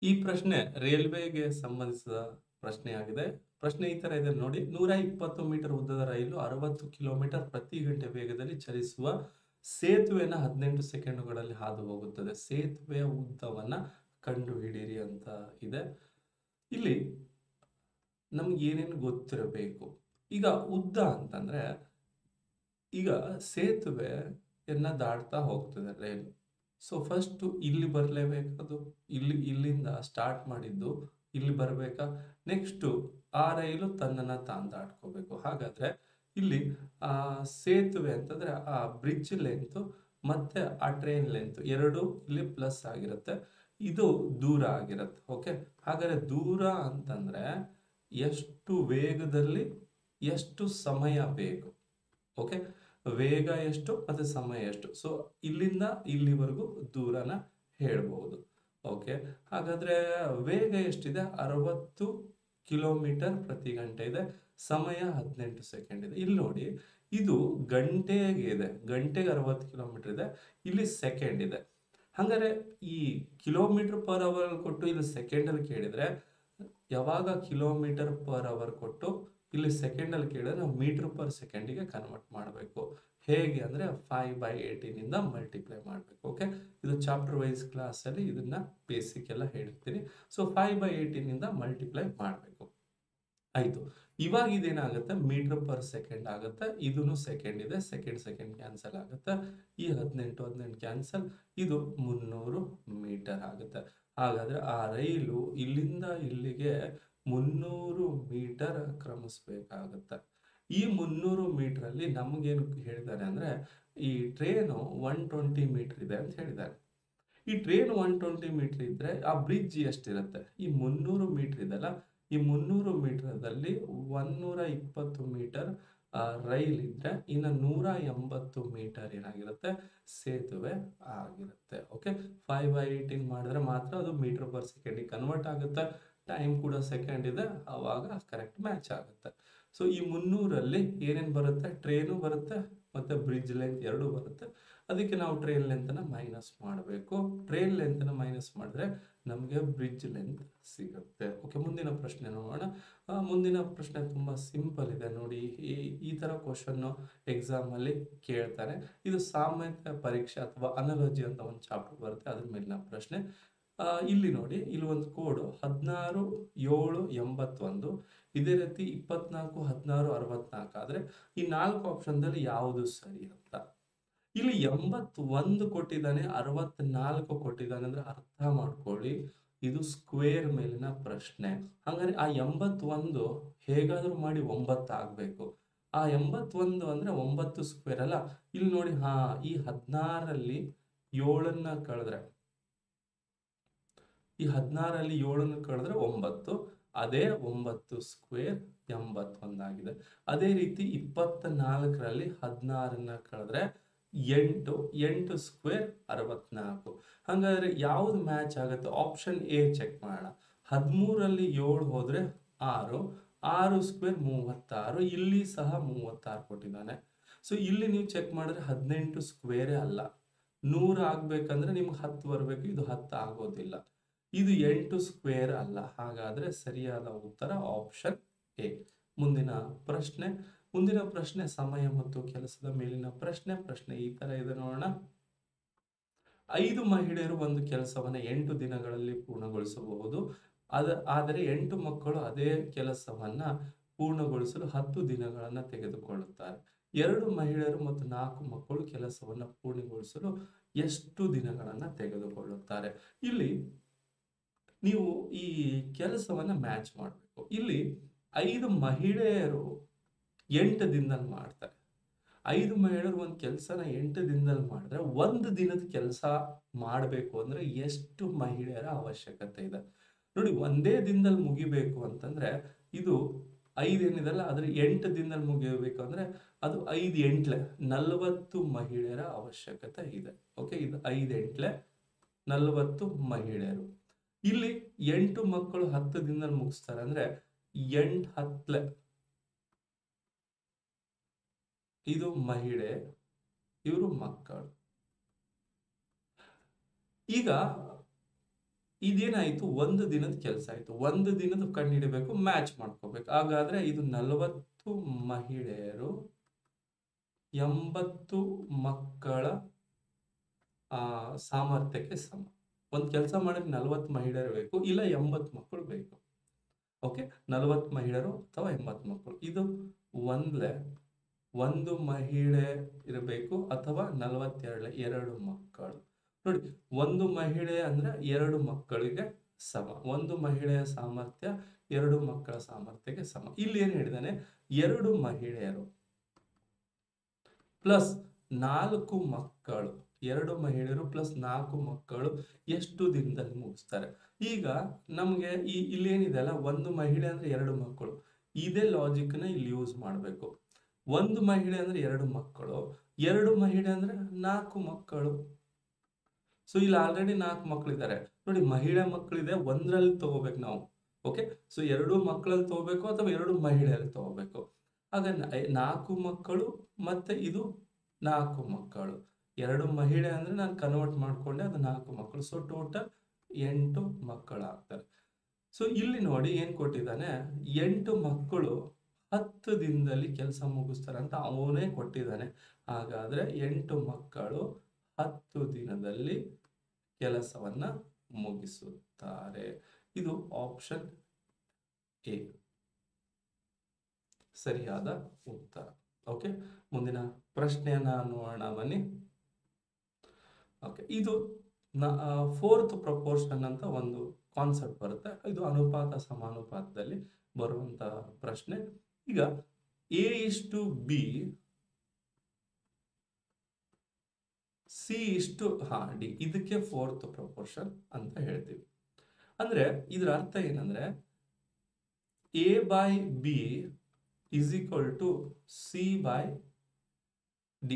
ಈ ಪ್ರಶ್ನೆ ರೈಲ್ವೆಗೆ ಸಂಬಂಧಿಸಿದ ಪ್ರಶ್ನೆಯಾಗಿದೆ. ಪ್ರಶ್ನೆ ಈ ತರ ಇದೆ ನೋಡಿ. 120 ಮೀಟರ್ ಉದ್ದದ ರೈಲು 60 ಕಿಲೋಮೀಟರ್ ಪ್ರತಿ ಗಂಟೆ ವೇಗದಲ್ಲಿ ಚಲಿಸುವ ಸೇತುವೆನ 18 ಸೆಕೆಂಡುಗಳಲ್ಲಿ ಹಾದು ಹೋಗುತ್ತದೆ. ಸೇತುವೆಯ ಉದ್ದವನ್ನ ಕಂಡುಹಿಡಿಯಿರಿ ಅಂತ ಇದೆ. ಇಲ್ಲಿ ನಮ್ಗೆ ಏನೇನು ಗೊತ್ತಿರಬೇಕು. ಈಗ ಉದ್ದ ಅಂತಂದ್ರೆ ಈಗ ಸೇತುವೆಯನ್ನ ದಾಟ್ತಾ ಹೋಗ್ತದೆ ರೈಲು. ಸೊ ಫಸ್ಟ್ ಇಲ್ಲಿ ಬರಲೇಬೇಕದು. ಇಲ್ಲಿಂದ ಸ್ಟಾರ್ಟ್ ಮಾಡಿದ್ದು ಇಲ್ಲಿ ಬರಬೇಕಾ? ನೆಕ್ಸ್ಟ್ ಆ ರೈಲು ತನ್ನನ್ನ ತಾನು ದಾಟ್ಕೋಬೇಕು. ಹಾಗಾದ್ರೆ ಇಲ್ಲಿ ಆ ಸೇತುವೆ ಅಂತಂದ್ರೆ ಆ ಬ್ರಿಡ್ಜ್ ಲೆಂತ್ ಮತ್ತೆ ಆ ಟ್ರೈನ್ ಲೆಂತ್ ಎರಡು ಇಲ್ಲಿ ಪ್ಲಸ್ ಆಗಿರುತ್ತೆ. ಇದು ದೂರ ಆಗಿರುತ್ತೆ. ಓಕೆ, ಹಾಗಾದ್ರೆ ದೂರ ಅಂತಂದ್ರೆ ಎಷ್ಟು ವೇಗದಲ್ಲಿ ಎಷ್ಟು ಸಮಯ ಬೇಕು. ಓಕೆ, ವೇಗ ಎಷ್ಟು ಮತ್ತೆ ಸಮಯ ಎಷ್ಟು. ಸೊ ಇಲ್ಲಿಂದ ಇಲ್ಲಿವರೆಗೂ ದೂರನ ಹೇಳ್ಬಹುದು. ಓಕೆ, ಹಾಗಾದ್ರೆ ವೇಗ ಎಷ್ಟಿದೆ? 60 ಕಿಲೋಮೀಟರ್ ಪ್ರತಿ ಗಂಟೆ ಇದೆ. ಸಮಯ 18 ಸೆಕೆಂಡ್ ಇದೆ. ಇಲ್ಲಿ ನೋಡಿ, ಇದು ಗಂಟೆಗೆ ಇದೆ. ಗಂಟೆಗೆ 60 ಕಿಲೋಮೀಟರ್ ಇದೆ, ಇಲ್ಲಿ ಸೆಕೆಂಡ್ ಇದೆ. ಹಂಗಾರೆ ಈ ಕಿಲೋಮೀಟರ್ ಪರ್ ಅವರ್ ಕೊಟ್ಟು ಇಲ್ಲಿ ಸೆಕೆಂಡ್ ಅಲ್ಲಿ ಕೇಳಿದ್ರೆ, ಯಾವಾಗ ಕಿಲೋಮೀಟರ್ ಪರ್ ಅವರ್ ಕೊಟ್ಟು ಇಲ್ಲಿ ಸೆಕೆಂಡ್ ಅಲ್ಲಿ ಕೇಳಿದ್ರೆ ನಾವು ಮೀಟರ್ ಪರ್ ಸೆಕೆಂಡಿಗೆ ಕನ್ವರ್ಟ್ ಮಾಡಬೇಕು. ಹೇಗೆ ಅಂದ್ರೆ 5/18 ಇಂದ ಮಲ್ಟಿಪ್ಲೈ ಮಾಡಬೇಕು. ಓಕೆ, ಇದು ಚಾಪ್ಟರ್ ವೈಸ್ ಕ್ಲಾಸ್ ಅಲ್ಲಿ ಇದನ್ನ ಬೇಸಿಕ್ ಎಲ್ಲ ಹೇಳ್ತೀನಿ. ಸೊ 5/18 ಇಂದ ಮಲ್ಟಿಪ್ಲೈ ಮಾಡಬೇಕು. ಆಯ್ತು, ಇವಾಗ ಇದೇನಾಗುತ್ತೆ? ಮೀಟರ್ ಪರ್ ಸೆಕೆಂಡ್ ಆಗುತ್ತೆ. ಇದನ್ನು ಸೆಕೆಂಡ್ ಇದೆ, ಸೆಕೆಂಡ್ ಕ್ಯಾನ್ಸಲ್ ಆಗುತ್ತೆ. ಈ 18 ಕ್ಯಾನ್ಸಲ್, ಇದು 300 ಮೀಟರ್ ಆಗುತ್ತೆ. ಹಾಗಾದ್ರೆ ಆ ರೈಲು ಇಲ್ಲಿಂದ ಇಲ್ಲಿಗೆ 300 ಮೀಟರ್ ಕ್ರಮಿಸ್ಬೇಕಾಗುತ್ತೆ. ಈ 300 ಮೀಟರ್ ಅಲ್ಲಿ ನಮಗೇನು ಹೇಳಿದ್ದಾರೆ ಅಂದ್ರೆ, ಈ ಟ್ರೇನು 120 ಮೀಟರ್ ಇದೆ ಅಂತ ಹೇಳಿದ್ದಾರೆ. ಈ ಟ್ರೇನ್ 120 ಮೀಟರ್ ಇದ್ರೆ ಆ ಬ್ರಿಡ್ಜ್ ಎಷ್ಟಿರುತ್ತೆ? ಈ 300 ಮೀಟರ್ ಇದೆಲ್ಲ, ಈ 300 ಮೀಟರ್ದಲ್ಲಿ 120 ಮೀಟರ್ ರೈಲ್ ಇದ್ರೆ ಇನ್ನು 180 ಮೀಟರ್ ಏನಾಗಿರುತ್ತೆ? ಸೇತುವೆ ಆಗಿರುತ್ತೆ. ಓಕೆ, 5/18 ಮಾಡಿದ್ರೆ ಮಾತ್ರ ಅದು ಮೀಟರ್ ಪರ್ ಸೆಕೆಂಡ್ ಕನ್ವರ್ಟ್ ಆಗುತ್ತೆ. ಟೈಮ್ ಕೂಡ ಸೆಕೆಂಡ್ ಇದೆ, ಅವಾಗ ಕರೆಕ್ಟ್ ಮ್ಯಾಚ್ ಆಗುತ್ತೆ. ಸೊ ಈ 300ರಲ್ಲಿ ಏನೇನು ಬರುತ್ತೆ? ಟ್ರೇನು ಬರುತ್ತೆ ಮತ್ತೆ ಬ್ರಿಡ್ಜ್ ಲೆಂತ್ ಎರಡು ಬರುತ್ತೆ. ಅದಕ್ಕೆ ನಾವು ಟ್ರೈನ್ ಲೆಂತ್ನ ಮೈನಸ್ ಮಾಡಬೇಕು. ಟ್ರೈನ್ ಲೆಂತ್ನ ಮೈನಸ್ ಮಾಡಿದ್ರೆ ನಮಗೆ ಬ್ರಿಡ್ಜ್ ಲೆಂತ್ ಸಿಗುತ್ತೆ. ಓಕೆ, ಮುಂದಿನ ಪ್ರಶ್ನೆ ನೋಡೋಣ. ಮುಂದಿನ ಪ್ರಶ್ನೆ ತುಂಬಾ ಸಿಂಪಲ್ ಇದೆ ನೋಡಿ. ಈ ತರ ಕ್ವಶನ್ ಎಕ್ಸಾಮ್ ಅಲ್ಲಿ ಕೇಳ್ತಾರೆ. ಇದು ಸಾಮಾನ್ಯ ಪರೀಕ್ಷೆ ಅಥವಾ ಅನಾಲಜಿ ಅಂತ ಒಂದು ಚಾಪ್ಟರ್ ಬರುತ್ತೆ, ಅದ್ರ ಮೇಲಿನ ಪ್ರಶ್ನೆ. ಇಲ್ಲಿ ನೋಡಿ, ಇಲ್ಲಿ ಒಂದು ಕೋಡ್ 16 7 81. ಇದೇ ರೀತಿ 24 16 64 ಆದ್ರೆ ಈ 4 ಆಪ್ಷನ್ದಲ್ಲಿ ಯಾವುದು ಸರಿ ಅಂತ. ಇಲ್ಲಿ 81 ಕೊಟ್ಟಿದ್ದಾನೆ, 64 ಕೊಟ್ಟಿದ್ದಾನೆ ಅಂದ್ರೆ ಅರ್ಥ ಮಾಡ್ಕೊಳ್ಳಿ, ಇದು ಸ್ಕ್ವೇರ್ ಮೇಲಿನ ಪ್ರಶ್ನೆ. ಹಂಗಾರೆ ಆ 81 ಹೇಗಾದ್ರೂ ಮಾಡಿ 9 ಆಗ್ಬೇಕು. ಆ 81 ಅಂದ್ರೆ 9 ಸ್ಕ್ವೇರ್ ಅಲ್ಲ. ಇಲ್ಲಿ ನೋಡಿ, ಈ 16ರಲ್ಲಿ 7ನ್ನ ಕಳೆದ್ರೆ, ಈ 16ರಲ್ಲಿ 7ನ್ನು ಕಳೆದ್ರೆ 9. ಅದೇ 9 ಸ್ಕ್ವೇರ್ 81 ಆಗಿದೆ. ಅದೇ ರೀತಿ 24ರಲ್ಲಿ 16ನ್ನ ಕಳೆದ್ರೆ 8 ಸ್ಕ್ವೇರ್ 64. ಹಂಗಾದ್ರೆ ಯಾವ್ದು ಮ್ಯಾಚ್ ಆಗುತ್ತೆ? ಆಪ್ಷನ್ ಎ ಚೆಕ್ ಮಾಡೋಣ. 13ರಲ್ಲಿ 7 ಹೋದ್ರೆ 6 ಸ್ಕ್ವೇರ್ 36. ಇಲ್ಲಿ ಸಹ 36 ಕೊಟ್ಟಿದ್ದಾನೆ. ಸೊ ಇಲ್ಲಿ ನೀವು ಚೆಕ್ ಮಾಡಿದ್ರೆ 18 ಸ್ಕ್ವೇರೇ ಅಲ್ಲ. 100 ಆಗ್ಬೇಕಂದ್ರೆ ನಿಮ್ಗೆ 10 ಬರ್ಬೇಕು, ಇದು 10 ಆಗೋದಿಲ್ಲ. ಇದು 8 ಸ್ಕ್ವೇರ್ ಅಲ್ಲ. ಹಾಗಾದ್ರೆ ಸರಿಯಾದ ಉತ್ತರ ಆಪ್ಷನ್ ಎ. ಮುಂದಿನ ಪ್ರಶ್ನೆ ಸಮಯ ಮತ್ತು ಕೆಲಸದ ಮೇಲಿನ ಪ್ರಶ್ನೆ ಈ ತರ ಇದೆ ನೋಡೋಣ. 5 ಮಹಿಳೆಯರು ಒಂದು ಕೆಲಸವನ್ನ 8 ದಿನಗಳಲ್ಲಿ ಪೂರ್ಣಗೊಳಿಸಬಹುದು. ಆದರೆ 8 ಮಕ್ಕಳು ಅದೇ ಕೆಲಸವನ್ನ ಪೂರ್ಣಗೊಳಿಸಲು 10 ದಿನಗಳನ್ನ ತೆಗೆದುಕೊಳ್ಳುತ್ತಾರೆ. 2 ಮಹಿಳೆಯರು ಮತ್ತು 4 ಮಕ್ಕಳು ಕೆಲಸವನ್ನ ಪೂರ್ಣಗೊಳಿಸಲು ಎಷ್ಟು ದಿನಗಳನ್ನ ತೆಗೆದುಕೊಳ್ಳುತ್ತಾರೆ? ಇಲ್ಲಿ ನೀವು ಈ ಕೆಲಸವನ್ನ ಮ್ಯಾಚ್ ಮಾಡಬೇಕು. ಇಲ್ಲಿ 5 ಮಹಿಳೆಯರು 8 ದಿನದಲ್ಲಿ ಮಾಡ್ತಾರೆ. 5 ಮಹಿಳೆಯರು ಒಂದು ಕೆಲಸನ 8 ದಿನದಲ್ಲಿ ಮಾಡಿದ್ರೆ, ಒಂದು ದಿನದ ಕೆಲಸ ಮಾಡಬೇಕು ಅಂದ್ರೆ ಎಷ್ಟು ಮಹಿಳೆಯರ ಅವಶ್ಯಕತೆ ಇದೆ ನೋಡಿ. ಒಂದೇ ದಿನದಲ್ಲಿ ಮುಗಿಬೇಕು ಅಂತಂದ್ರೆ ಇದು 5 ಏನಿದೆಲ್ಲ ಅದ್ರ 8 ದಿನದಲ್ಲಿ ಮುಗಿಯಬೇಕು ಅಂದ್ರೆ ಅದು 5 8 40 ಮಹಿಳೆಯರ ಅವಶ್ಯಕತೆ ಇದೆ. ಓಕೆ, ಇದು 5 8 40 ಮಹಿಳೆಯರು. ಇಲ್ಲಿ 8 ಮಕ್ಕಳು 10 ದಿನದಲ್ಲಿ ಮುಗಿಸ್ತಾರೆ ಅಂದ್ರೆ 8 10 ಇದು ಮಹಿಳೆ, ಇವರು ಮಕ್ಕಳು. ಈಗ ಇದೇನಾಯ್ತು, ಒಂದು ದಿನದ ಕೆಲಸ ಆಯ್ತು. ಒಂದು ದಿನದ ಕಂಡುಹಿಡಬೇಕು, ಮ್ಯಾಚ್ ಮಾಡ್ಕೋಬೇಕು. ಹಾಗಾದ್ರೆ ಇದು 40 ಮಹಿಳೆಯರು 80 ಮಕ್ಕಳ ಸಾಮರ್ಥ್ಯಕ್ಕೆ ಸಮ. ಒಂದು ಕೆಲಸ ಮಾಡಿದ್ರೆ 40 ಮಹಿಳೆಯರು ಬೇಕು, ಇಲ್ಲ 80 ಮಕ್ಕಳು ಬೇಕು. ಓಕೆ, 40 ಮಹಿಳೆಯರು ಅಥವಾ 80 ಮಕ್ಕಳು. ಇದು ಒಂದು ಮಹಿಳೆ ಇರಬೇಕು ಅಥವಾ 42 ಮಕ್ಕಳು. ನೋಡಿ, ಒಂದು ಮಹಿಳೆ ಅಂದ್ರೆ 2 ಮಕ್ಕಳಿಗೆ ಸಮ. ಒಂದು ಮಹಿಳೆಯ ಸಾಮರ್ಥ್ಯ 2 ಮಕ್ಕಳ ಸಾಮರ್ಥ್ಯಕ್ಕೆ ಸಮ. ಇಲ್ಲಿ ಏನ್ ಹೇಳಿದಾನೆ, 2 ಮಹಿಳೆಯರು ಪ್ಲಸ್ 4 ಮಕ್ಕಳು, 2 ಮಹಿಳೆಯರು ಪ್ಲಸ್ 4 ಮಕ್ಕಳು ಎಷ್ಟು ದಿನದಲ್ಲಿ ಮುಗಿಸ್ತಾರೆ. ಈಗ ನಮ್ಗೆ ಇಲ್ಲೇನಿದೆ ಅಲ್ಲ, ಒಂದು ಮಹಿಳೆ ಅಂದ್ರೆ 2 ಮಕ್ಕಳು, ಇದೇ ಲಾಜಿಕ್ ನ ಇಲ್ಲಿ ಯೂಸ್ ಮಾಡ್ಬೇಕು. ಒಂದು ಮಹಿಳೆ ಅಂದ್ರೆ 2 ಮಕ್ಕಳು, 2 ಮಹಿಳೆ ಅಂದ್ರೆ 4 ಮಕ್ಕಳು. ಸೊ ಇಲ್ಲಿ ಆಲ್ರೆಡಿ 4 ಮಕ್ಕಳಿದ್ದಾರೆ. ನೋಡಿ, ಮಹಿಳೆ ಮಕ್ಕಳಿದೆ, ಒಂದ್ರಲ್ಲಿ ತಗೋಬೇಕು ನಾವು. ಓಕೆ, ಸೊ 2 ಮಕ್ಕಳಲ್ಲಿ ತಗೋಬೇಕು ಅಥವಾ 2 ಮಹಿಳೆಯಲ್ಲಿ ತಗೋಬೇಕು. ಆಗ 4 ಮಕ್ಕಳು ಮತ್ತೆ ಇದು 4 ಮಕ್ಕಳು. 2 ಮಹಿಳೆ ಅಂದ್ರೆ ನಾನು ಕನ್ವರ್ಟ್ ಮಾಡ್ಕೊಂಡೆ, ಅದು 4 ಮಕ್ಕಳು. ಸೊ ಟೋಟಲ್ 8 ಮಕ್ಕಳು ಆಗ್ತಾರೆ. ಸೊ ಇಲ್ಲಿ ನೋಡಿ ಏನ್ ಕೊಟ್ಟಿದ್ದಾನೆ, 8 ಮಕ್ಕಳು 10 ದಿನದಲ್ಲಿ ಕೆಲಸ ಮುಗಿಸ್ತಾರೆ ಅಂತ ಅವನೇ ಕೊಟ್ಟಿದ್ದಾನೆ. ಹಾಗಾದ್ರೆ 8 ಮಕ್ಕಳು 10 ದಿನದಲ್ಲಿ ಕೆಲಸವನ್ನ ಮುಗಿಸುತ್ತಾರೆ. ಇದು ಆಪ್ಷನ್ ಎ ಸರಿಯಾದ ಉತ್ತರ. ಓಕೆ, ಮುಂದಿನ ಪ್ರಶ್ನೆಯನ್ನ ನೋಡೋಣ ಬನ್ನಿ. ಓಕೆ, ಇದು 4th ಪ್ರಪೋರ್ಷನ್ ಅಂತ ಒಂದು ಕಾನ್ಸೆಪ್ಟ್ ಬರುತ್ತೆ. ಇದು ಅನುಪಾತ ಸಮಾನುಪಾತದಲ್ಲಿ ಬರುವಂತ ಪ್ರಶ್ನೆ. ಈಗ A:B C:D ಇದಕ್ಕೆ 4th ಪ್ರಪೋರ್ಷನ್ ಅಂತ ಹೇಳ್ತೀವಿ. ಅಂದ್ರೆ ಇದರ ಅರ್ಥ ಏನಂದ್ರೆ A/B = C/D.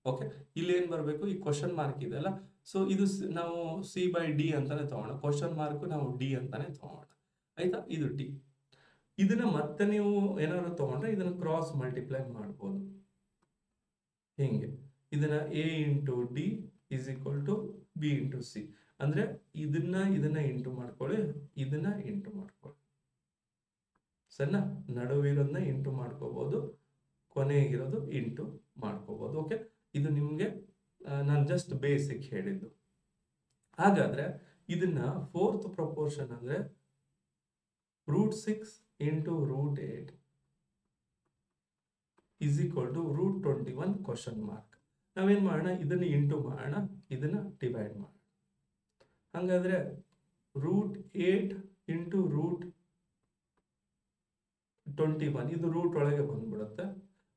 ಓಕೆ, ಇಲ್ಲಿ ಏನ್ ಬರಬೇಕು, ಈ ಕ್ವಶನ್ ಮಾರ್ಕ್ ಇದೆ ಅಲ್ಲ, ಸೊ ಇದು ನಾವು C/D ಅಂತಾನೆ ತಗೋಣ, ಕ್ವಶನ್ ಮಾರ್ಕ್ ನಾವು D ಅಂತಾನೆ ತಗೋಣ. ಆಯ್ತಾ, ಇದು D. ಇದನ್ನ ಮತ್ತೆ ನೀವು ಏನಾದ್ರು ತಗೊಂಡ್ರೆ ಇದನ್ನ ಕ್ರಾಸ್ ಮಲ್ಟಿಪ್ಲೈ ಮಾಡ್ಬೋದು ಹಿಂಗೆ. ಇದನ್ನ A × D = B × C. ಅಂದ್ರೆ ಇದನ್ನ ಇಂಟು ಮಾಡ್ಕೊಳ್ಳಿ, ಇದನ್ನ ಇಂಟು ಮಾಡ್ಕೊಳ್ಳಿ. ಸರಿನಾ, ನಡುವಿರೋದನ್ನ ಇಂಟು ಮಾಡ್ಕೋಬಹುದು, ಕೊನೆಗಿರೋದು ಇಂಟು ಮಾಡ್ಕೋಬಹುದು. ಓಕೆ, ಇದು ನಿಮ್ಗೆ ನಾನು ಜಸ್ಟ್ ಬೇಸಿಕ್ ಹೇಳಿದ್ದು. ಹಾಗಾದ್ರೆ ಇದನ್ನ 4th ಪ್ರಪೋರ್ಷನ್ ಅಂದ್ರೆ √6 × √8 = √21 ? ನಾವೇನ್ ಮಾಡೋಣ, ಇದನ್ನ ಇಂಟು ಮಾಡೋಣ, ಇದನ್ನ ಡಿವೈಡ್ ಮಾಡೋಣ. ಹಂಗಾದ್ರೆ √8 × √21 ಇದು ರೂಟ್ ಒಳಗೆ ಬಂದ್ಬಿಡುತ್ತೆ.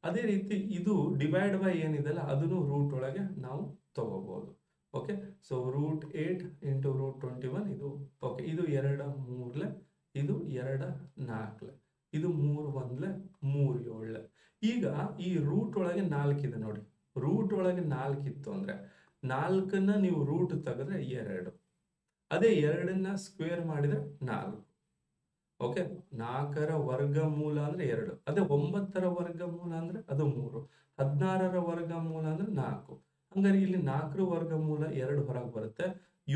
ಅದೇ ರೀತಿ ಇದು ಡಿವೈಡ್ ಬೈ ಏನಿದೆಲ್ಲ ಅದನ್ನು ರೂಟ್ ಒಳಗೆ ನಾವು ತಗೋಬಹುದು. ಓಕೆ, ಸೊ √8 × √21 ಇದು. ಓಕೆ, ಇದು 2 3 ಇದು 2 4 ಇದು 3 1 3 7. ಈಗ ಈ ರೂಟ್ ಒಳಗೆ 4 ಇದೆ ನೋಡಿ, ರೂಟ್ ಒಳಗೆ 4 ಇತ್ತು ಅಂದ್ರೆ 4ನ್ನ ನೀವು ರೂಟ್ ತೆಗೆದ್ರೆ 2, ಅದೇ 2ನ್ನ ಸ್ಕ್ವೇರ್ ಮಾಡಿದ್ರೆ 4. ಓಕೆ, 4ರ ವರ್ಗಮೂಲ ಅಂದ್ರೆ 2, ಅದೇ 9ರ ವರ್ಗಮೂಲ ಅಂದ್ರೆ ಅದು 3, 16ರ ವರ್ಗಮೂಲ ಅಂದ್ರೆ 4. ಹಂಗಾರೆ ಇಲ್ಲಿ 4ರ ವರ್ಗಮೂಲ 2 ಹೊರಗೆ ಬರುತ್ತೆ.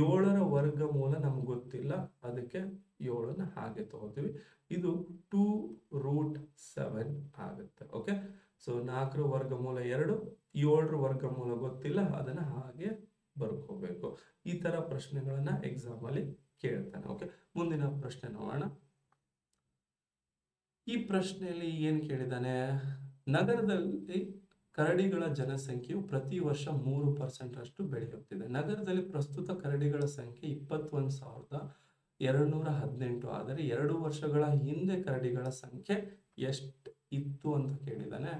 7ರ ವರ್ಗಮೂಲ ನಮ್ಗೆ ಗೊತ್ತಿಲ್ಲ, ಅದಕ್ಕೆ 7ನ ಹಾಗೆ ತಗೋತೀವಿ. ಇದು 2√7 ಆಗುತ್ತೆ. ಓಕೆ, ಸೊ 4ರ ವರ್ಗಮೂಲ 2, 7ರ ವರ್ಗಮೂಲ ಗೊತ್ತಿಲ್ಲ, ಅದನ್ನ ಹಾಗೆ ಬರ್ಕೋಬೇಕು. ಈ ತರ ಪ್ರಶ್ನೆಗಳನ್ನ ಎಕ್ಸಾಮ್ ಅಲ್ಲಿ ಕೇಳ್ತಾನೆ. ಓಕೆ, ಮುಂದಿನ ಪ್ರಶ್ನೆ ನೋಡೋಣ. ಈ ಪ್ರಶ್ನೆಯಲ್ಲಿ ಏನ್ ಕೇಳಿದಾನೆ, ನಗರದಲ್ಲಿ ಕರಡಿಗಳ ಜನಸಂಖ್ಯೆಯು ಪ್ರತಿ ವರ್ಷ 3% ಅಷ್ಟು ಬೆಳೆಯುತ್ತಿದೆ. ನಗರದಲ್ಲಿ ಪ್ರಸ್ತುತ ಕರಡಿಗಳ ಸಂಖ್ಯೆ 21,218 ಆದರೆ 2 ವರ್ಷಗಳ ಹಿಂದೆ ಕರಡಿಗಳ ಸಂಖ್ಯೆ ಎಷ್ಟು ಇತ್ತು ಅಂತ ಕೇಳಿದಾನೆ.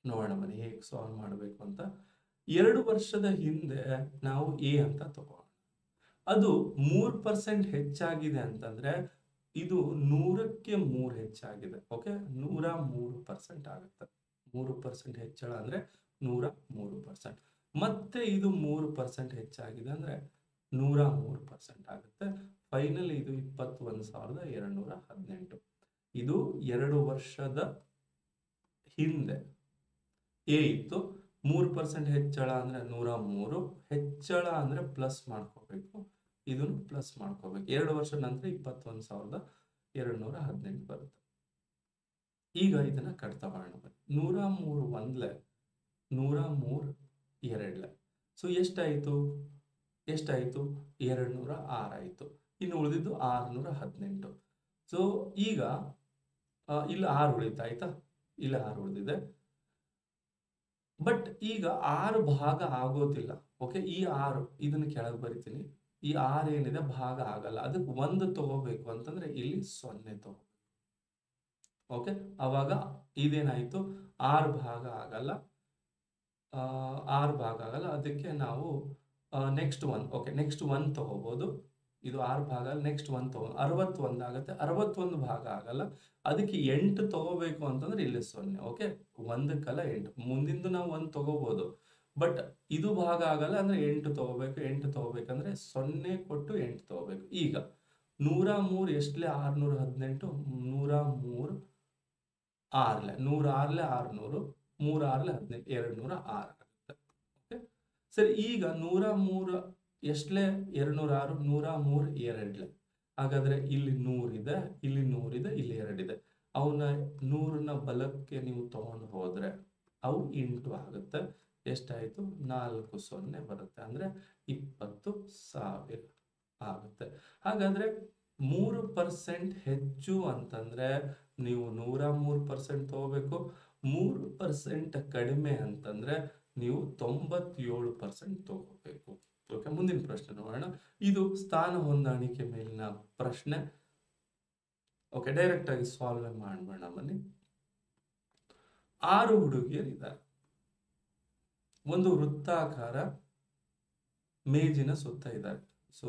ನೋಡೋಣ ಬನ್ನಿ ಹೇಗೆ ಸಾಲ್ವ್ ಮಾಡಬೇಕು ಅಂತ. 2 ವರ್ಷದ ಹಿಂದೆ ನಾವು A ಅಂತ ತಗೋಣ, ಅದು 3% ಹೆಚ್ಚಾಗಿದೆ ಅಂತಂದ್ರೆ ಇದು 100ಕ್ಕೆ 3 ಹೆಚ್ಚಾಗಿದೆ. ಓಕೆ, 103% ಆಗುತ್ತೆ. 3% ಹೆಚ್ಚಳ ಅಂದ್ರೆ 103%. ಮತ್ತೆ ಇದು 3% ಹೆಚ್ಚಾಗಿದೆ ಅಂದ್ರೆ 103% ಆಗುತ್ತೆ. ಫೈನಲ್ ಇದು 21,218. ಇದು 2 ವರ್ಷದ ಹಿಂದೆ A ಇತ್ತು. 3% ಹೆಚ್ಚಳ ಅಂದ್ರೆ 103, ಹೆಚ್ಚಳ ಅಂದ್ರೆ ಪ್ಲಸ್ ಮಾಡ್ಕೋಬೇಕು, ಇದನ್ನು ಪ್ಲಸ್ ಮಾಡ್ಕೋಬೇಕು. 2 ವರ್ಷ ನಂತರ 21,218 ಬರುತ್ತೆ. ಈಗ ಇದನ್ನ ಕಟ್ತಾ ಹೋಗೋಣ ಬನ್ನಿ. 103 ಒಂದ್ಲೆ, 103 ಎರಡ್ಲೆ. ಸೊ ಎಷ್ಟಾಯಿತು? 206 ಆಯಿತು. ಇನ್ನು ಉಳಿದಿದ್ದು 618. ಸೊ ಈಗ ಇಲ್ಲಿ 6 ಉಳಿತಾ ಆಯ್ತಾ? ಇಲ್ಲಿ 6 ಉಳಿದಿದೆ. ಬಟ್ ಈಗ 6 ಭಾಗ ಆಗೋದಿಲ್ಲ. ಓಕೆ, ಈ 6 ಇದನ್ನ ಕೆಳಗೆ ಬರಿತೀನಿ. ಈ 6 ಏನಿದೆ ಭಾಗ ಆಗಲ್ಲ. ಅದಕ್ಕೆ 1 ತಗೋಬೇಕು ಅಂತಂದ್ರೆ ಇಲ್ಲಿ 0 ತಗೋ. ಓಕೆ, ಅವಾಗ ಇದೇನಾಯ್ತು? 6 ಭಾಗ ಆಗಲ್ಲ. 6 ಭಾಗ ಆಗಲ್ಲ. ಅದಕ್ಕೆ ನಾವು ನೆಕ್ಸ್ಟ್ 1. ಓಕೆ, ನೆಕ್ಸ್ಟ್ 1 ತಗೋಬಹುದು. ಇದು 6 ಭಾಗ, ನೆಕ್ಸ್ಟ್ 1 ತಗೋ 61 ಆಗುತ್ತೆ. 61 ಭಾಗ ಆಗಲ್ಲ. ಅದಕ್ಕೆ 8 ತಗೋಬೇಕು ಅಂತಂದ್ರೆ ಇಲ್ಲಿ 0. ಓಕೆ, 1ಕ್ಕಲ್ಲ 8. ಮುಂದಿಂದು ನಾವು 1 ತಗೋಬಹುದು. ಬಟ್ ಇದು ಭಾಗ ಆಗಲ್ಲ ಅಂದ್ರೆ 8 ತಗೋಬೇಕು. 8 ತಗೋಬೇಕಂದ್ರೆ 0 ಕೊಟ್ಟು 8 ತಗೋಬೇಕು. ಈಗ 103 ಎಷ್ಟಲೆ? 618. 103 6ಲೆ, 106ಲೆ 600, 3 6ಲೆ 18, 206 ಆಗುತ್ತೆ. ಓಕೆ, ಸರಿ. ಈಗ 103 ಎಷ್ಟಲೆ? 206, 103 ಎರಡ್ಲೆ. ಹಾಗಾದ್ರೆ ಇಲ್ಲಿ 100 ಇದೆ, ಇಲ್ಲಿ 100 ಇದೆ, ಇಲ್ಲಿ 2 ಇದೆ. ಅವನ್ನ 100ನ ಬಲಕ್ಕೆ ನೀವು ತಗೊಂಡು ಹೋದ್ರೆ ಅವು ಇಂಟು ಆಗುತ್ತೆ. ಎಷ್ಟಾಯ್ತು? 4 0 ಬರುತ್ತೆ. ಅಂದ್ರೆ 20,000 ಆಗುತ್ತೆ. ಹಾಗಾದ್ರೆ 3% ಹೆಚ್ಚು ಅಂತಂದ್ರೆ ನೀವು 103% ತಗೋಬೇಕು. 3% ಕಡಿಮೆ ಅಂತಂದ್ರೆ ನೀವು 97% ತಗೋಬೇಕು. ಓಕೆ, ಮುಂದಿನ ಪ್ರಶ್ನೆ ನೋಡೋಣ. ಇದು ಸ್ಥಾನ ಹೊಂದಾಣಿಕೆ ಮೇಲಿನ ಪ್ರಶ್ನೆ. ಓಕೆ, ಡೈರೆಕ್ಟ್ ಆಗಿ ಸಾಲ್ವ್ ಮಾಡೋಣ ಬನ್ನಿ. 6 ಹುಡುಗಿಯರಿದ್ದಾರೆ. ಒಂದು ವೃತ್ತಾಕಾರ ಮೇಜಿನ ಸುತ್ತ ಇದ್ದಾರೆ. ಸೊ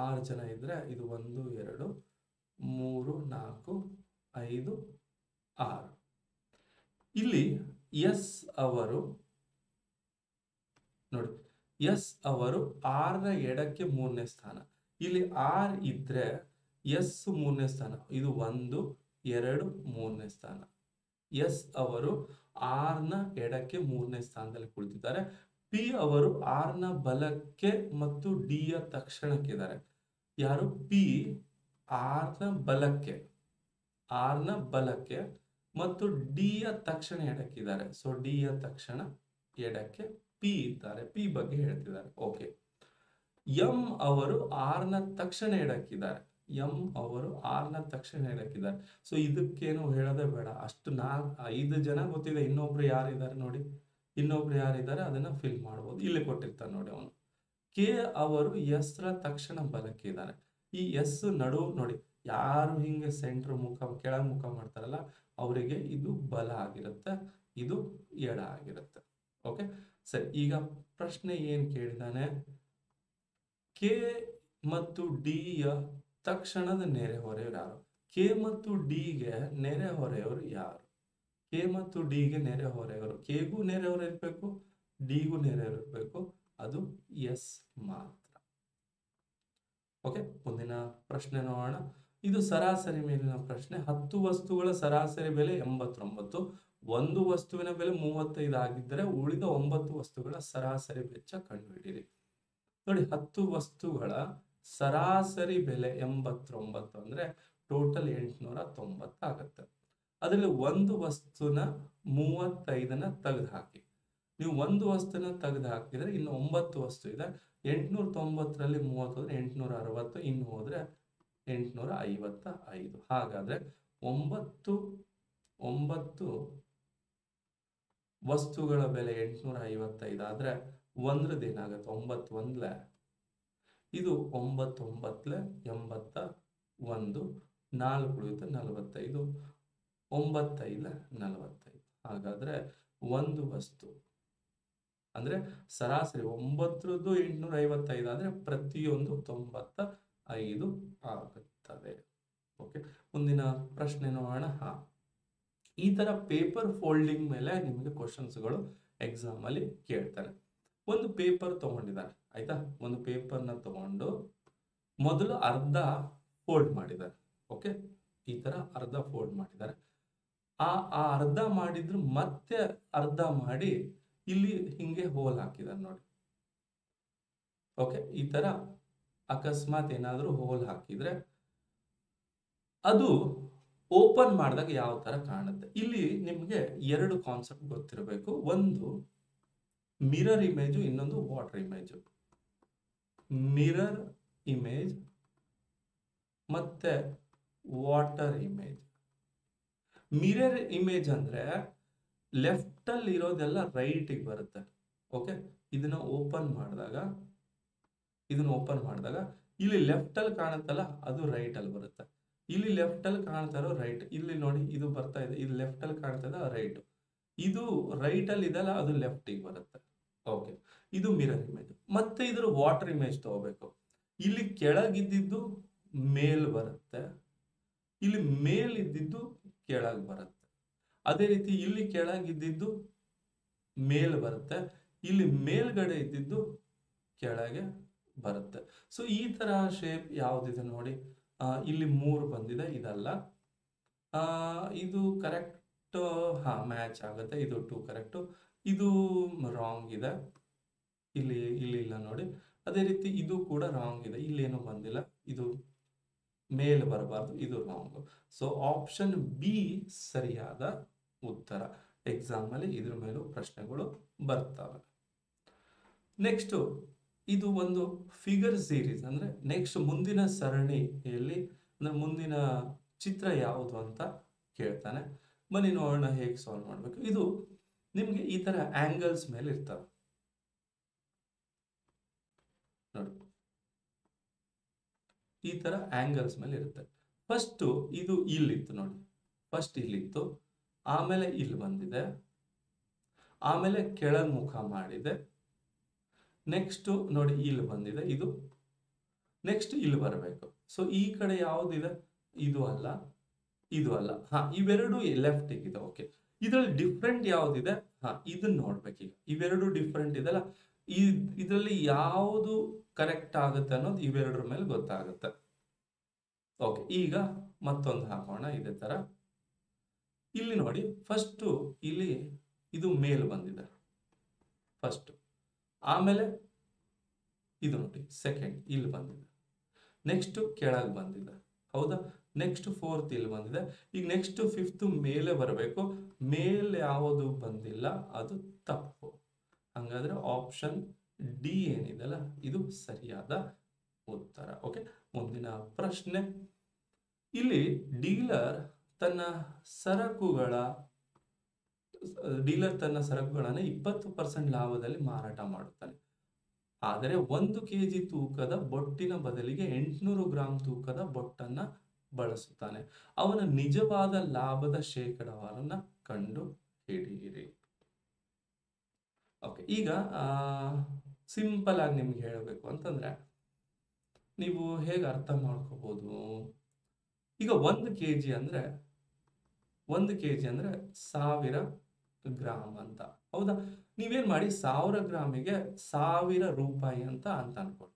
6 ಜನ ಇದ್ರೆ ಇದು 1 2 3 4 5 6. ಇಲ್ಲಿ ಎಸ್ ಅವರು ನೋಡಿ, ಎಸ್ ಅವರು 6ರ ಎಡಕ್ಕೆ 3ನೇ ಸ್ಥಾನ. ಇಲ್ಲಿ 6 ಇದ್ರೆ ಎಸ್ 3ನೇ ಸ್ಥಾನ. ಇದು 1 2 3ನೇ ಸ್ಥಾನ. ಎಸ್ ಅವರು 6ನ ಎಡಕ್ಕೆ 3ನೇ ಸ್ಥಾನದಲ್ಲಿ ಕುಳಿತಿದ್ದಾರೆ. ಪಿ ಅವರು 6ನ ಬಲಕ್ಕೆ ಮತ್ತು ಡಿ ಯ ತಕ್ಷಣಕ್ಕಿದ್ದಾರೆ. ಯಾರು? ಪಿ 6ನ ಬಲಕ್ಕೆ, 6ನ ಬಲಕ್ಕೆ ಮತ್ತು ಡಿ ಯ ತಕ್ಷಣ ಎಡಕ್ಕಿದ್ದಾರೆ. ಸೊ ಡಿ ಯ ತಕ್ಷಣ ಎಡಕ್ಕೆ ಪಿ ಇದ್ದಾರೆ. ಪಿ ಬಗ್ಗೆ ಹೇಳ್ತಿದ್ದಾರೆ. ಓಕೆ, ಎಂ ಅವರು 6ನ ತಕ್ಷಣ ಎಡಕ್ಕಿದ್ದಾರೆ. ಎಂ ಅವರು 6ನ ತಕ್ಷಣ ಎಡಕ್ಕಿದ್ದಾರೆ. ಸೊ ಇದಕ್ಕೇನು ಹೇಳೋದೇ ಬೇಡ. ಅಷ್ಟು 5 ಜನ ಗೊತ್ತಿದೆ. ಇನ್ನೊಬ್ರು ಯಾರಿದ್ದಾರೆ ನೋಡಿ, ಇನ್ನೊಬ್ರು ಯಾರಿದ್ದಾರೆ ಅದನ್ನ ಫಿಲ್ ಮಾಡ್ಬೋದು. ಇಲ್ಲಿ ಕೊಟ್ಟಿರ್ತಾರೆ ನೋಡಿ ಅವನು. ಕೆ ಅವರು ಎಸ್ ರ ತಕ್ಷಣ ಬಲಕ್ಕಿದ್ದಾರೆ. ಈ ಎಸ್ ನಡು ನೋಡಿ, ಯಾರು ಹಿಂಗೆ ಸೆಂಟ್ರ್ ಮುಖ ಕೆಳಗ್ ಮುಖ ಮಾಡ್ತಾರಲ್ಲ ಅವರಿಗೆ ಇದು ಬಲ ಆಗಿರುತ್ತೆ, ಇದು ಎಡ ಆಗಿರುತ್ತೆ. ಓಕೆ, ಸರಿ. ಈಗ ಪ್ರಶ್ನೆ ಏನ್ ಕೇಳಿದಾನೆ? ಕೆ ಮತ್ತು ಡಿ ಯ ತಕ್ಷಣದ ನೆರೆಹೊರೆಯವರು ಯಾರು? ಕೆ ಮತ್ತು ಡಿ ಗೆ ನೆರೆಹೊರೆಯವರು ಯಾರು? ಕೆ ಮತ್ತು ಡಿ ಗೆ ನೆರೆಹೊರೆಯವರು, ಕೆಗೂ ನೆರೆಹೊರೆ ಇರ್ಬೇಕು, ಡಿಗೂ ನೆರೆಹೊರೆ ಇರ್ಬೇಕು. ಅದು ಎಸ್ ಮಾತ್ರ. ಓಕೆ, ಮುಂದಿನ ಪ್ರಶ್ನೆ ನೋಡೋಣ. ಇದು ಸರಾಸರಿ ಮೇಲಿನ ಪ್ರಶ್ನೆ. 10 ವಸ್ತುಗಳ ಸರಾಸರಿ ಬೆಲೆ 89. ಒಂದು ವಸ್ತುವಿನ ಬೆಲೆ 35 ಆಗಿದ್ದರೆ ಉಳಿದ 9 ವಸ್ತುಗಳ ಸರಾಸರಿ ವೆಚ್ಚ ಕಂಡುಹಿಡಿಯಿರಿ. ನೋಡಿ, 10 ವಸ್ತುಗಳ ಸರಾಸರಿ ಬೆಲೆ 89 ಅಂದ್ರೆ ಟೋಟಲ್ 890 ಆಗುತ್ತೆ. ಅದರಲ್ಲಿ ಒಂದು ವಸ್ತುನ 35ನ ತೆಗೆದು ಹಾಕಿ. ನೀವು ಒಂದು ವಸ್ತುನ ತೆಗೆದು ಹಾಕಿದ್ರೆ ಇನ್ನು 9 ವಸ್ತು ಇದೆ. 890ರಲ್ಲಿ 30 ಹೋದ್ರೆ 860, ಇನ್ನು ಹೋದ್ರೆ 855. ಹಾಗಾದ್ರೆ 9 ವಸ್ತುಗಳ ಬೆಲೆ 855 ಆದ್ರೆ ಒಂದ್ರದ್ದು ಏನಾಗುತ್ತೆ? 9 ಒಂದ್ಲೆ, ಇದು 9 9ಲೆ 81, 4 ಉಳಿಯುತ್ತೆ 45, 9 5ಲೆ 45. ಹಾಗಾದ್ರೆ ಒಂದು ವಸ್ತು ಅಂದ್ರೆ ಸರಾಸರಿ 9ರದ್ದು 855 ಆದ್ರೆ ಪ್ರತಿಯೊಂದು 95 ಆಗುತ್ತದೆ. ಓಕೆ, ಮುಂದಿನ ಪ್ರಶ್ನೆ ನೋಡೋಣ. ಈ ತರ ಪೇಪರ್ ಫೋಲ್ಡಿಂಗ್ ಮೇಲೆ ನಿಮಗೆ ಕ್ವಶನ್ಸ್ಗಳು ಎಕ್ಸಾಮ್ ಅಲ್ಲಿ ಕೇಳ್ತಾರೆ. ಒಂದು ಪೇಪರ್ ತಗೊಂಡಿದ್ದಾರೆ ಆಯ್ತಾ. ಒಂದು ಪೇಪರ್ನ ತಗೊಂಡು ಮೊದಲು ಅರ್ಧ ಫೋಲ್ಡ್ ಮಾಡಿದ್ದಾರೆ. ಓಕೆ, ಈ ತರ ಅರ್ಧ ಫೋಲ್ಡ್ ಮಾಡಿದ್ದಾರೆ. ಆ ಅರ್ಧ ಮಾಡಿದ್ರು ಮತ್ತೆ ಅರ್ಧ ಮಾಡಿ ಇಲ್ಲಿ ಹಿಂಗೆ ಹೋಲ್ ಹಾಕಿದ್ದಾರೆ ನೋಡಿ. ಓಕೆ, ಈ ತರ ಅಕಸ್ಮಾತ್ ಏನಾದರೂ ಹೋಲ್ ಹಾಕಿದ್ರೆ ಅದು ಓಪನ್ ಮಾಡಿದಾಗ ಯಾವ ತರ ಕಾಣುತ್ತೆ. ಇಲ್ಲಿ ನಿಮಗೆ ಎರಡು ಕಾನ್ಸೆಪ್ಟ್ ಗೊತ್ತಿರಬೇಕು. ಒಂದು ಮಿರರ್ ಇಮೇಜು, ಇನ್ನೊಂದು ವಾಟರ್ ಇಮೇಜು. ಮಿರರ್ ಇಮೇಜ್ ಮತ್ತೆ ವಾಟರ್ ಇಮೇಜ್. ಮಿರರ್ ಇಮೇಜ್ ಅಂದ್ರೆ ಲೆಫ್ಟ್ ಅಲ್ಲಿ ಇರೋದೆಲ್ಲ ರೈಟಿಗೆ ಬರುತ್ತೆ. ಓಕೆ, ಇದನ್ನ ಓಪನ್ ಮಾಡಿದಾಗ ಇಲ್ಲಿ ಲೆಫ್ಟ್ ಅಲ್ಲಿ ಕಾಣುತ್ತಲ್ಲ ಅದು ರೈಟ್ ಅಲ್ಲಿ ಬರುತ್ತೆ. ಇಲ್ಲಿ ಲೆಫ್ಟ್ ಅಲ್ಲಿ ಕಾಣ್ತಾ ಇರೋ ರೈಟ್, ಇಲ್ಲಿ ನೋಡಿ ಇದು ಬರ್ತಾ ಇದೆ, ಇದು ಲೆಫ್ಟ್ ಅಲ್ಲಿ ಕಾಣ್ತಾ ಇದೆ ರೈಟ್, ಇದು ರೈಟ್ ಅಲ್ಲಿ ಇದೆಲ್ಲ ಅದು ಲೆಫ್ಟಿಗೆ ಬರುತ್ತೆ. ಓಕೆ, ಇದು ಮಿರರ್ ಇಮೇಜ್. ಮತ್ತೆ ಇದ್ರ ವಾಟರ್ ಇಮೇಜ್ ತಗೋಬೇಕು. ಇಲ್ಲಿ ಕೆಳಗಿದ್ದಿದ್ದು ಮೇಲ್ ಬರುತ್ತೆ, ಇಲ್ಲಿ ಮೇಲ್ ಇದ್ದಿದ್ದು ಕೆಳಗೆ ಬರುತ್ತೆ. ಅದೇ ರೀತಿ ಇಲ್ಲಿ ಕೆಳಗಿದ್ದಿದ್ದು ಮೇಲ್ ಬರುತ್ತೆ, ಇಲ್ಲಿ ಮೇಲ್ಗಡೆ ಇದ್ದಿದ್ದು ಕೆಳಗೆ ಬರುತ್ತೆ. ಸೊ ಈ ತರ ಶೇಪ್ ಯಾವ್ದಿದೆ ನೋಡಿ, ಇಲ್ಲಿ 3 ಬಂದಿದೆ, ಇದಲ್ಲ. ಇದು ಕರೆಕ್ಟ್, ಮ್ಯಾಚ್ ಆಗುತ್ತೆ. ಇದು 2 ಕರೆಕ್ಟ್, ಇದು ರಾಂಗ್ ಇದೆ, ಇಲ್ಲಿ ಇಲ್ಲ ನೋಡಿ. ಅದೇ ರೀತಿ ಇದು ಕೂಡ ರಾಂಗ್ ಇದೆ, ಇಲ್ಲೇನು ಬಂದಿಲ್ಲ, ಇದು ಮೇಲ್ ಬರಬಾರ್ದು, ಇದು ರಾಂಗ್. ಸೊ ಆಪ್ಷನ್ ಬಿ ಸರಿಯಾದ ಉತ್ತರ. ಎಕ್ಸಾಮ್ ಅಲ್ಲಿ ಇದ್ರ ಮೇಲೂ ಪ್ರಶ್ನೆಗಳು ಬರ್ತವೆ. ನೆಕ್ಸ್ಟ್, ಇದು ಒಂದು ಫಿಗರ್ ಸೀರೀಸ್, ಅಂದ್ರೆ ನೆಕ್ಸ್ಟ್ ಮುಂದಿನ ಸರಣಿಯಲ್ಲಿ ಅಂದ್ರೆ ಮುಂದಿನ ಚಿತ್ರ ಯಾವುದು ಅಂತ ಕೇಳ್ತಾನೆ. ಬನ್ನಿ ನೋಡೋಣ ಹೇಗೆ ಸಾಲ್ವ್ ಮಾಡ್ಬೇಕು. ಇದು ನಿಮ್ಗೆ ಈ ತರ ಆಂಗಲ್ಸ್ ಮೇಲೆ ಇರ್ತವೆ ನೋಡಿ, ಈ ತರ ಆಂಗಲ್ಸ್ ಮೇಲೆ ಇರುತ್ತೆ. ಫಸ್ಟ್ ಇದು ಇಲ್ಲಿತ್ತು ನೋಡಿ, ಫಸ್ಟ್ ಇಲ್ಲಿತ್ತು, ಆಮೇಲೆ ಇಲ್ಲಿ ಬಂದಿದೆ, ಆಮೇಲೆ ಕೆಳಗ್ ಮುಖ ಮಾಡಿದೆ, ನೆಕ್ಸ್ಟ್ ನೋಡಿ ಇಲ್ಲಿ ಬಂದಿದೆ, ಇದು ನೆಕ್ಸ್ಟ್ ಇಲ್ಲಿ ಬರಬೇಕು. ಸೊ ಈ ಕಡೆ ಯಾವ್ದಿದೆ, ಇದು ಅಲ್ಲ, ಇದು ಅಲ್ಲ. ಇವೆರಡು ಲೆಫ್ಟ್ ಇದೆ. ಓಕೆ, ಇದ್ರಲ್ಲಿ ಡಿಫ್ರೆಂಟ್ ಯಾವ್ದಿದೆ, ಇದನ್ನ ನೋಡ್ಬೇಕು. ಈಗ ಇವೆರಡು ಡಿಫ್ರೆಂಟ್ ಇದೆಲ್ಲ, ಇದರಲ್ಲಿ ಯಾವುದು ಕರೆಕ್ಟ್ ಆಗುತ್ತೆ ಅನ್ನೋದು ಇವೆರಡರ ಮೇಲೆ ಗೊತ್ತಾಗುತ್ತೆ. ಓಕೆ, ಈಗ ಮತ್ತೊಂದು ಹಾಕೋಣ ಇದೇ ತರ. ಇಲ್ಲಿ ನೋಡಿ, ಫಸ್ಟ್ ಇಲ್ಲಿ ಇದು ಮೇಲ್ ಬಂದಿದೆ ಫಸ್ಟ್, ಆಮೇಲೆ ಇದು ನೋಡಿ ಸೆಕೆಂಡ್ ಇಲ್ಲಿ ಬಂದಿದೆ, ನೆಕ್ಸ್ಟ್ ಕೆಳಗೆ ಬಂದಿದೆ, ಹೌದಾ? ನೆಕ್ಸ್ಟ್ ಫೋರ್ತ್ ಇಲ್ಲಿ ಬಂದಿದೆ. ಈಗ ನೆಕ್ಸ್ಟ್ ಫಿಫ್ತ್ ಮೇಲೆ ಬರಬೇಕು, ಮೇಲೆ ಯಾವುದು ಬಂದಿಲ್ಲ, ಅದು ತಪ್ಪು. ಹಂಗಾದ್ರೆ ಆಪ್ಷನ್ ಡಿ ಏನಿದೆಲ್ಲ ಇದು ಸರಿಯಾದ ಉತ್ತರ. ಓಕೆ, ಮುಂದಿನ ಪ್ರಶ್ನೆ. ಇಲ್ಲಿ ಡೀಲರ್ ತನ್ನ ಸರಕುಗಳನ್ನ 20% ಲಾಭದಲ್ಲಿ ಮಾರಾಟ ಮಾಡುತ್ತಾನೆ. ಆದರೆ 1 kg ತೂಕದ ಬೊಟ್ಟಿನ ಬದಲಿಗೆ 800 ಗ್ರಾಂ ತೂಕದ ಬೊಟ್ಟನ್ನ ಬಳಸುತ್ತಾನೆ. ಅವನ ನಿಜವಾದ ಲಾಭದ ಶೇಕಡಾವಾರನ್ನ ಕಂಡು ಹಿಡಿಯಿರಿ. ಓಕೆ, ಈಗ ಸಿಂಪಲ್ ಆಗಿ ನಿಮ್ಗೆ ಹೇಳಬೇಕು ಅಂತಂದ್ರೆ ನೀವು ಹೇಗೆ ಅರ್ಥ ಮಾಡ್ಕೋಬಹುದು. ಈಗ 1 kg ಅಂದ್ರೆ 1000 ಗ್ರಾಮ್ ಅಂತ, ಹೌದಾ? ನೀವೇನ್ ಮಾಡಿ 1000 ಗ್ರಾಮಿಗೆ 1000 ರೂಪಾಯಿ ಅಂತ ಅನ್ಕೊಳ್ಳಿ.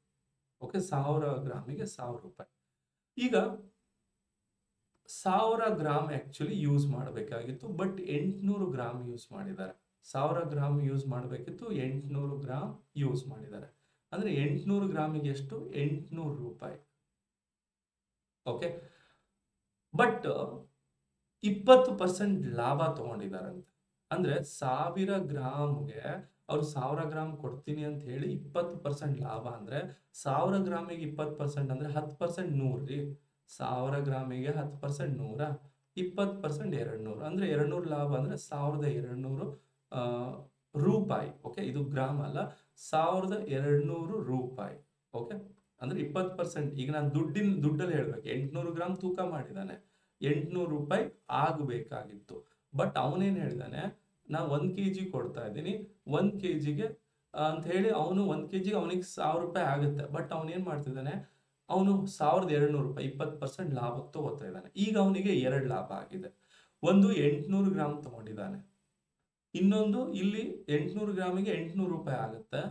ಓಕೆ, 1000 ಗ್ರಾಮಿಗೆ 1000 ರೂಪಾಯಿ. ಈಗ 1000 ಗ್ರಾಮ್ ಆಕ್ಚುಲಿ ಯೂಸ್ ಮಾಡಬೇಕಾಗಿತ್ತು, ಬಟ್ 800 ಗ್ರಾಮ್ ಯೂಸ್ ಮಾಡಿದ್ದಾರೆ. 1000 ಗ್ರಾಮ್ ಯೂಸ್ ಮಾಡಬೇಕಿತ್ತು, 800 ಗ್ರಾಮ್ ಯೂಸ್ ಮಾಡಿದ್ದಾರೆ. ಅಂದ್ರೆ 800 ಗ್ರಾಮಿಗೆ ಎಷ್ಟು, 800 ರೂಪಾಯಿ. ಓಕೆ, ಬಟ್ 20% ಲಾಭ ತಗೊಂಡಿದಾರಂತೆ. ಅಂದ್ರೆ 1000 ಗ್ರಾಮ್ಗೆ ಅವ್ರು 1000 ಗ್ರಾಮ್ ಕೊಡ್ತೀನಿ ಅಂತ ಹೇಳಿ 20% ಲಾಭ. ಅಂದ್ರೆ 1000 ಗ್ರಾಮಿಗೆ 20% ಅಂದ್ರೆ 10% 100 ರೀ. 1000 ಗ್ರಾಮಿಗೆ 10% 100, 20% 200 ಅಂದ್ರೆ 200 ಲಾಭ. ಅಂದ್ರೆ 1200 ರೂಪಾಯಿ. ಓಕೆ, ಇದು ಗ್ರಾಮ್ ಅಲ್ಲ, 1200 ರೂಪಾಯಿ. ಓಕೆ, ಅಂದ್ರೆ 20%. ಈಗ ನಾನು ದುಡ್ಡಲ್ಲಿ ಹೇಳ್ಬೇಕು, 800 ಗ್ರಾಮ್ ತೂಕ ಮಾಡಿದಾನೆ, 800 ರೂಪಾಯಿ ಆಗಬೇಕಾಗಿತ್ತು. ಬಟ್ ಅವನೇನ್ ಹೇಳಿದಾನೆ, ನಾ 1 kg ಕೊಡ್ತಾ ಇದ್ದೀನಿ, 1 kgಗೆ ಅಂತ ಹೇಳಿ ಅವನು 1 kgಗೆ ಅವನಿಗೆ 1000 ರೂಪಾಯಿ ಆಗುತ್ತೆ. ಬಟ್ ಅವನೇನ್ ಮಾಡ್ತಿದ್ದಾನೆ, ಅವನು 1200 ರೂಪಾಯಿ 20% ಲಾಭಕ್ಕೆ ತಗೋತಾ ಇದ್ದಾನೆ. ಈಗ ಅವನಿಗೆ 2 ಲಾಭ ಆಗಿದೆ. ಒಂದು 800 ಗ್ರಾಮ್ ತಗೊಂಡಿದ್ದಾನೆ, ಇನ್ನೊಂದು ಇಲ್ಲಿ 800 ಗ್ರಾಮಿಗೆ 800 ರೂಪಾಯಿ ಆಗುತ್ತೆ.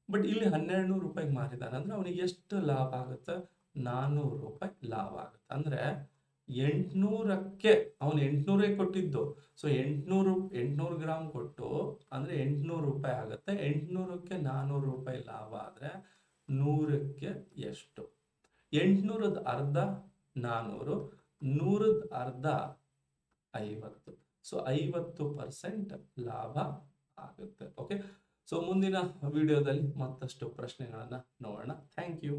ಬಟ್ ಇಲ್ಲಿ 1200 ರೂಪಾಯಿಗೆ ಮಾರಿದಾನೆ. ಅಂದ್ರೆ ಅವನಿಗೆ ಎಷ್ಟು ಲಾಭ ಆಗುತ್ತೆ, 400 ರೂಪಾಯಿ ಲಾಭ ಆಗುತ್ತೆ. ಅಂದ್ರೆ 800ಕ್ಕೆ ಅವನು 800 ಕೊಟ್ಟಿದ್ದು. ಸೊ 800 ಗ್ರಾಮ್ ಕೊಟ್ಟು ಅಂದ್ರೆ 800 ರೂಪಾಯಿ ಆಗುತ್ತೆ. 800ಕ್ಕೆ 400 ರೂಪಾಯಿ ಲಾಭ ಆದ್ರೆ 100ಕ್ಕೆ ಎಷ್ಟು? 800ದ ಅರ್ಧ 400, 100ದ ಅರ್ಧ 50. ಸೊ 50% ಲಾಭ ಆಗುತ್ತೆ. ಓಕೆ, ಸೊ ಮುಂದಿನ ವಿಡಿಯೋದಲ್ಲಿ ಮತ್ತಷ್ಟು ಪ್ರಶ್ನೆಗಳನ್ನ ನೋಡೋಣ. Thank you.